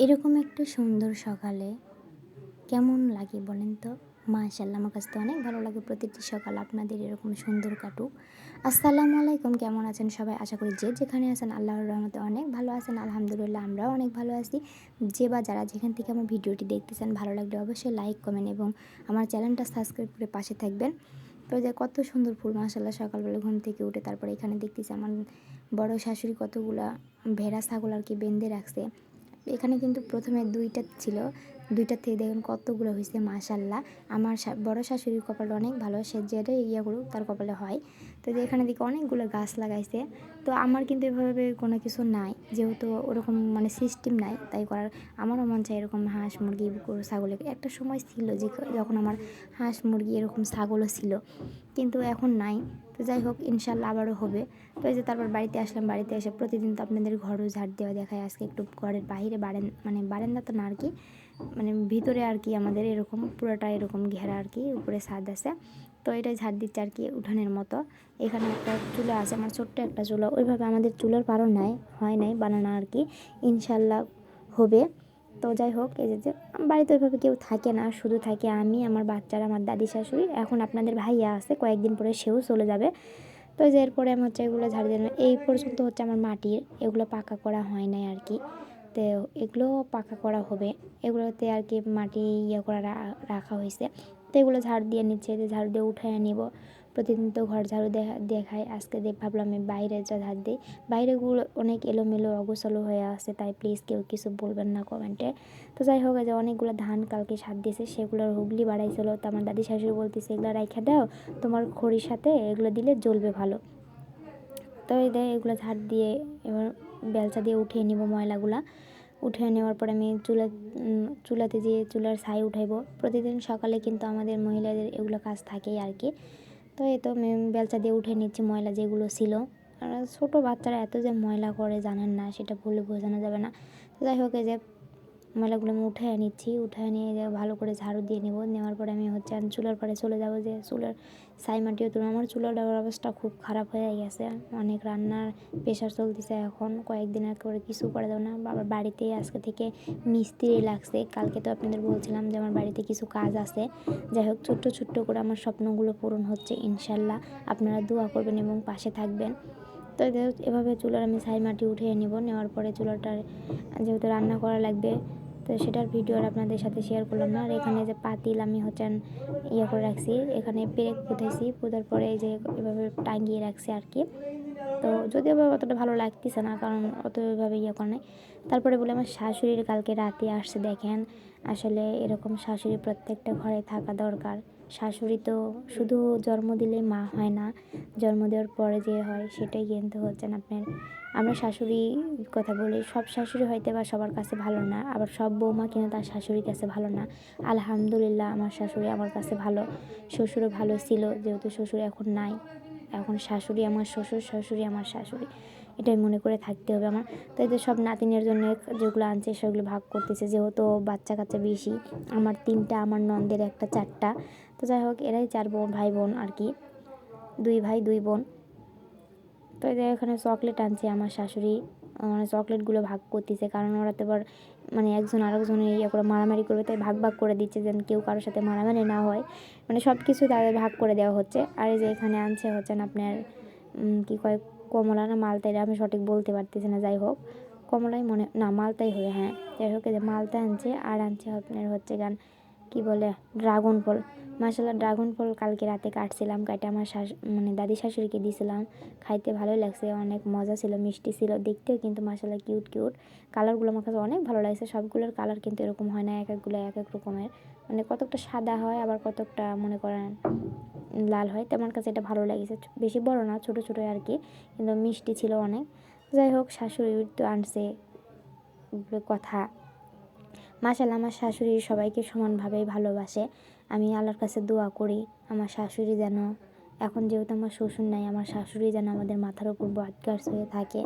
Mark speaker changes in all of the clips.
Speaker 1: এরকম একটা সুন্দর সকালে কেমন লাগে বলেন তো? মাশাআল্লাহ, আমার কাছে তো অনেক ভালো লাগে প্রতিটি সকাল আপনাদের এরকম সুন্দর কাটুক। আসসালামু আলাইকুম, কেমন আছেন সবাই? আশা করি যে যেখানে আছেন আল্লাহর রহমতে অনেক ভালো আছেন। আলহামদুলিল্লাহ আমরাও অনেক ভালো আছি। যে বা যারা যেখান থেকে আমার ভিডিওটি দেখতেছেন, ভালো লাগলে অবশ্যই লাইক, কমেন্ট এবং আমার চ্যানেলটা সাবস্ক্রাইব করে পাশে থাকবেন। তো যে কত সুন্দর ফুল, মাশাআল্লাহ। সকালবেলা ঘুম থেকে উঠে তারপরে এখানে দেখতেছি আমার বড় শাশুড়ি কতগুলা ভেড়া ছাগল আর কি বেঁধে রাখছে। এখানে কিন্তু প্রথমে ২টা ছিল, ২টার থেকে দেখুন কতগুলো হয়েছে, মাশাআল্লাহ। আমার বড় শাশুড়ির কপালটা অনেক ভালো, সে যেটা করুক তার কপালে হয়। তো যে এখানে দেখি অনেকগুলো গাছ লাগাইছে। তো আমার কিন্তু এভাবে কোনো কিছু নাই, যেহেতু ওরকম মানে সিস্টেম নাই তাই করার। আমারও মন চায় এরকম হাঁস মুরগি গরু ছাগলে। একটা সময় ছিল যে যখন আমার হাঁস মুরগি এরকম ছাগলও ছিল, কিন্তু এখন নাই। তো যাই হোক, ইনশাল্লাহ আবারও হবে। তো এই যে তারপর বাড়িতে আসলাম, বাড়িতে এসে প্রতিদিন তো আপনাদের ঘরও ঝাড় দেওয়া দেখায়। আজকে একটু ঘরের বাইরে মানে বারান্দা তো না আর কি, মানে ভিতরে আর কি আমাদের এরকম পুরোটা এরকম ঘেরা আর কি, উপরে ছাদ আছে। তো এটাই ঝাড় দিচ্ছে আর কি, উঠানের মতো। এখানে একটা চুলা আছে, আমার ছোট্ট একটা চুলা। ওইভাবে আমাদের চুলার পারও নাই, হয় নাই বানানো আর কি, ইনশাল্লাহ হবে। তো যাই হোক, এই যে বাড়িতে ওইভাবে কেউ থাকে না, শুধু থাকে আমি, আমার বাচ্চারা, আমার দাদি শাশুড়ি। এখন আপনাদের ভাইয়া আছে, কয়েকদিন পরে সেও চলে যাবে। তো যে এরপরে আমি হচ্ছে এগুলো ঝাড়ি দিলাম। এই পর্যন্ত হচ্ছে আমার মাটির, এগুলো পাকা করা হয় নাই আর কি। তো এগুলো পাকা করা হবে, এগুলোতে আর কি মাটি করা রাখা হয়েছে। তো এগুলো ঝাড় দিয়ে নিচ্ছে, যে ঝাড়ু দিয়ে উঠায় নিব। প্রতিদিন তো ঘর ঝাড়ু দেখায়, আজকে ভাবলাম আমি বাইরে যা ঝাড় দিই। বাইরেগুলো অনেক এলোমেলো অগোছালো হয়ে আছে, তাই প্লিজ কেউ কিছু বলবেন না কমেন্টে। তো যাই হোক, যে অনেকগুলো ধান কালকে সার দিয়েছে, সেগুলোর হুগলি বাড়াইছিল। তো আমার দাদি শাশুড়ি বলতেছে এগুলো রাইখা দাও, তোমার খড়ির সাথে এগুলো দিলে জ্বলবে ভালো। তো এই দেয় এগুলো ঝাড় দিয়ে এবার বেলচা দিয়ে উঠিয়ে নিব ময়লাগুলা। উঠিয়ে নেওয়ার পরে আমি চুলাতে যেয়ে চুলার ছাই উঠাইব। প্রতিদিন সকালে কিন্তু আমাদের মহিলাদের এগুলো কাজ থাকেই আর কি। তো এই তো আমি বেলচা দিয়ে উঠে নিচ্ছি ময়লা যেগুলো ছিল। আর ছোটো বাচ্চারা এত যে ময়লা করে জানেন না, সেটা বলে বোঝানো যাবে না। তো যাই হোক, এই যে ময়লাগুলো আমি উঠে নিচ্ছি, উঠে নিয়ে যে ভালো করে ঝাড়ু দিয়ে নেব। নেওয়ার পরে আমি হচ্ছে চুলার পরে চলে যাব, যে চুলার ছাই মাটিও তুলে। আমার চুলার অবস্থা খুব খারাপ হয়ে গেছে, অনেক রান্নার প্রেশার চলতেছে এখন, কয়েকদিনের করে কিছু করা যাবে না। আবার বাড়িতে আজকে থেকে মিস্ত্রি লাগছে। কালকে তো আপনাদের বলছিলাম যে আমার বাড়িতে কিছু কাজ আছে। যাই হোক, ছোট্ট ছোট্ট করে আমার স্বপ্নগুলো পূরণ হচ্ছে ইনশাল্লাহ। আপনারা দোয়া করবেন এবং পাশে থাকবেন। তো এভাবে চুলার আমি ছাই মাটি উঠিয়ে নেব। নেওয়ার পরে চুলাটার যেহেতু রান্না করা লাগবে, তো সেটার ভিডিও আর আপনাদের সাথে শেয়ার করলাম না। আর এখানে যে পাতিল আমি হচ্ছে করে রাখছি, এখানে পেরেক পুঁতেছি, পুঁতার পরে এই যে এভাবে টাঙিয়ে রাখছি আর কি। তো যদিও অতটা ভালো লাগতেছে না, কারণ অতভাবে করে নাই। তারপরে বলে আমার শাশুড়ির কালকে রাতে আসছে, দেখেন আসলে এরকম শাশুড়ি প্রত্যেকটা ঘরে থাকা দরকার। শাশুড়ি তো শুধু জন্ম দিলেই মা হয় না, জন্ম দেওয়ার পরে যে হয় সেটাই কিন্তু হচ্ছেন আপনার। আমরা শাশুড়ি কথা বলি, সব শাশুড়ি হয়তো বা সবার কাছে ভালো না, আবার সব বৌমা কিন্তু তার শাশুড়ির কাছে ভালো না। আলহামদুলিল্লাহ আমার শাশুড়ি আমার কাছে ভালো, শ্বশুরও ভালো ছিল, যেহেতু শ্বশুর এখন নাই। এখন শাশুড়ি আমার শ্বশুর, শাশুড়ি আমার শাশুড়ি, এটাই মনে করে থাকতে হবে আমার। তাই তো সব নাতিনের জন্য যেগুলো আনছে সেগুলো ভাগ করতেছে, যেহেতু বাচ্চা কাচ্চা বেশি, আমার 3টা, আমার ননদের একটা 4টা। তো যাই হোক, এরাই 4 ভাই বোন আর কি, 2 ভাই 2 বোন। তো এখানে চকলেট আনছে আমার শাশুড়ি, মানে চকলেটগুলো ভাগ করতেছে, কারণ ওরা তো এবার মানে একজন আরেকজনের করে মারামারি করবে, তাই ভাগ ভাগ করে দিচ্ছে, যেন কেউ কারোর সাথে মারামারি না হয়। মানে সব কিছু তাদের ভাগ করে দেওয়া হচ্ছে। আর এই যে এখানে আনছে হচ্ছেন আপনার কী কয়, কমলা না মালতা, আমি সঠিক বলতে পারতেছি না। যাই হোক, কমলাই মনে না, মালতাই হবে, হ্যাঁ। যাই হোক, এই যে মালতা আনছে, আর আনছে আপনার হচ্ছে কি বলে, ড্রাগন ফল। মাশাআল্লাহ, ড্রাগন ফল কালকে রাতে কাটছিলাম, কাটে আমার মানে দাদি শাশুড়িকে দিয়েছিলাম। খাইতে ভালোই লাগছে, অনেক মজা ছিল, মিষ্টি ছিল দেখতেও, কিন্তু মাশাআল্লাহ কিউট কিউট। কালারগুলো আমার কাছে অনেক ভালো লাগছে। সবগুলোর কালার কিন্তু এরকম হয় না, এক একগুলো এক এক রকমের, মানে কতকটা সাদা হয়, আবার কতকটা মনে করেন লাল হয়। তো আমার কাছে এটা ভালো লাগছে, বেশি বড় না, ছোটো ছোটোই আর কি, কিন্তু মিষ্টি ছিল অনেক। যাই হোক, শাশুড়ি তো আনছে কথা। মাশাআল্লাহ, আমার শাশুড়ি সবাইকে সমানভাবেই ভালোবাসে। আমি আল্লাহর কাছে দোয়া করি আমার শাশুড়ি যেন, এখন যেহেতু আমার শ্বশুর নাই, আমার শাশুড়ি যেন আমাদের মাথার উপর বটগাছ হয়ে থাকে।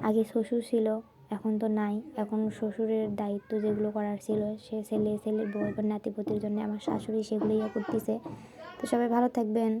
Speaker 1: আগে শ্বশুর ছিল, এখন তো নাই। এখন শ্বশুরের দায়িত্ব যেগুলো করার ছিল, সে ছেলের বউ এবং নাতিপতির জন্য আমার শাশুড়ি সেগুলো করতেছে। তো সবাই ভালো থাকবেন।